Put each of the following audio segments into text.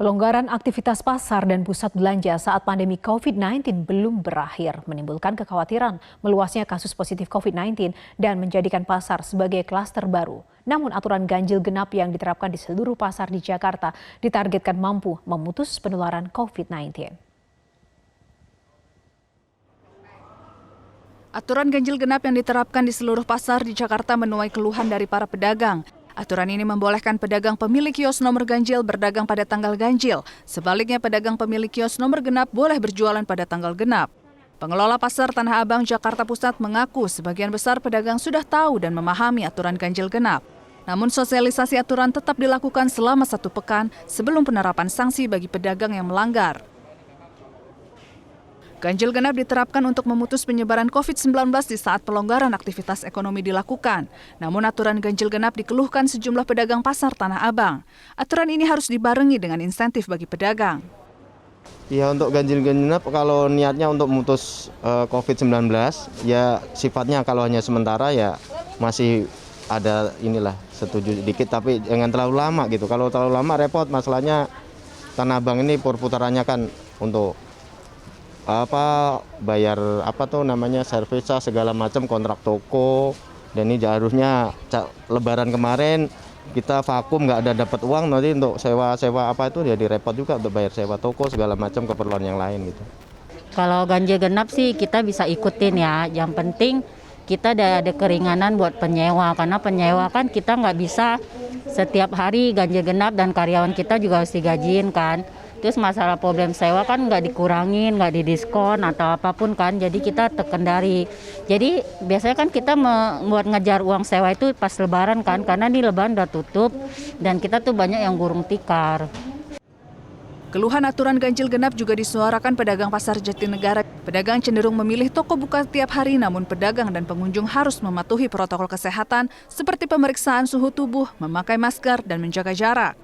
Pelonggaran aktivitas pasar dan pusat belanja saat pandemi COVID-19 belum berakhir, menimbulkan kekhawatiran meluasnya kasus positif COVID-19 dan menjadikan pasar sebagai klaster baru. Namun aturan ganjil genap yang diterapkan di seluruh pasar di Jakarta ditargetkan mampu memutus penularan COVID-19. Aturan ganjil genap yang diterapkan di seluruh pasar di Jakarta menuai keluhan dari para pedagang. Aturan ini membolehkan pedagang pemilik kios nomor ganjil berdagang pada tanggal ganjil. Sebaliknya pedagang pemilik kios nomor genap boleh berjualan pada tanggal genap. Pengelola pasar Tanah Abang, Jakarta Pusat mengaku sebagian besar pedagang sudah tahu dan memahami aturan ganjil genap. Namun sosialisasi aturan tetap dilakukan selama 1 pekan sebelum penerapan sanksi bagi pedagang yang melanggar. Ganjil genap diterapkan untuk memutus penyebaran COVID-19 di saat pelonggaran aktivitas ekonomi dilakukan. Namun aturan ganjil genap dikeluhkan sejumlah pedagang pasar Tanah Abang. Aturan ini harus dibarengi dengan insentif bagi pedagang. Ya, untuk ganjil genap kalau niatnya untuk memutus COVID-19 ya sifatnya kalau hanya sementara ya masih ada inilah setuju dikit tapi jangan terlalu lama gitu. Kalau terlalu lama repot, masalahnya Tanah Abang ini putarannya kan untuk bayar servis segala macam, kontrak toko, dan ini harusnya Lebaran kemarin kita vakum nggak ada dapat uang, nanti untuk sewa itu jadi repot juga untuk bayar sewa toko segala macam keperluan yang lain gitu. Kalau ganjil genap sih kita bisa ikutin ya, yang penting kita ada keringanan buat penyewa, karena penyewa kan kita nggak bisa setiap hari ganjil genap dan karyawan kita juga harus digajiin kan. Terus masalah problem sewa kan nggak dikurangin, nggak didiskon atau apapun kan, jadi kita terkendali. Jadi biasanya kan kita buat ngejar uang sewa itu pas Lebaran kan, karena di Lebaran udah tutup dan kita tuh banyak yang gulung tikar. Keluhan aturan ganjil genap juga disuarakan pedagang pasar Jatinegara. Pedagang cenderung memilih toko buka tiap hari, namun pedagang dan pengunjung harus mematuhi protokol kesehatan seperti pemeriksaan suhu tubuh, memakai masker, dan menjaga jarak.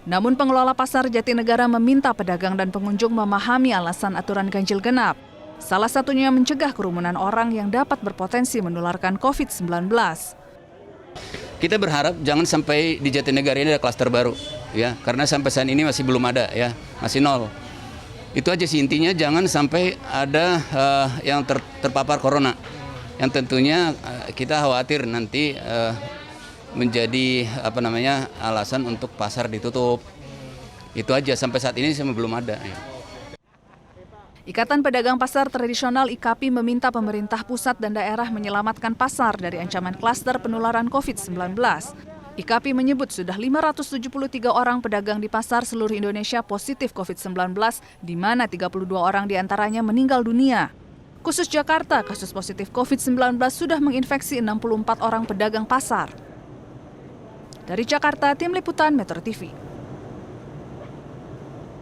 Namun pengelola pasar Jatinegara meminta pedagang dan pengunjung memahami alasan aturan ganjil genap. Salah satunya mencegah kerumunan orang yang dapat berpotensi menularkan COVID-19. Kita berharap jangan sampai di Jatinegara ini ada klaster baru, ya, karena sampai saat ini masih belum ada, ya, masih nol. Itu aja sih intinya, jangan sampai ada yang terpapar corona. Yang tentunya kita khawatir nanti menjadi alasan untuk pasar ditutup. Itu aja, sampai saat ini belum ada. Ikatan Pedagang Pasar Tradisional IKAPI meminta pemerintah pusat dan daerah menyelamatkan pasar dari ancaman klaster penularan COVID-19. IKAPI menyebut sudah 573 orang pedagang di pasar seluruh Indonesia positif COVID-19, di mana 32 orang diantaranya meninggal dunia. Khusus Jakarta, kasus positif COVID-19 sudah menginfeksi 64 orang pedagang pasar. Dari Jakarta, Tim Liputan Metro TV.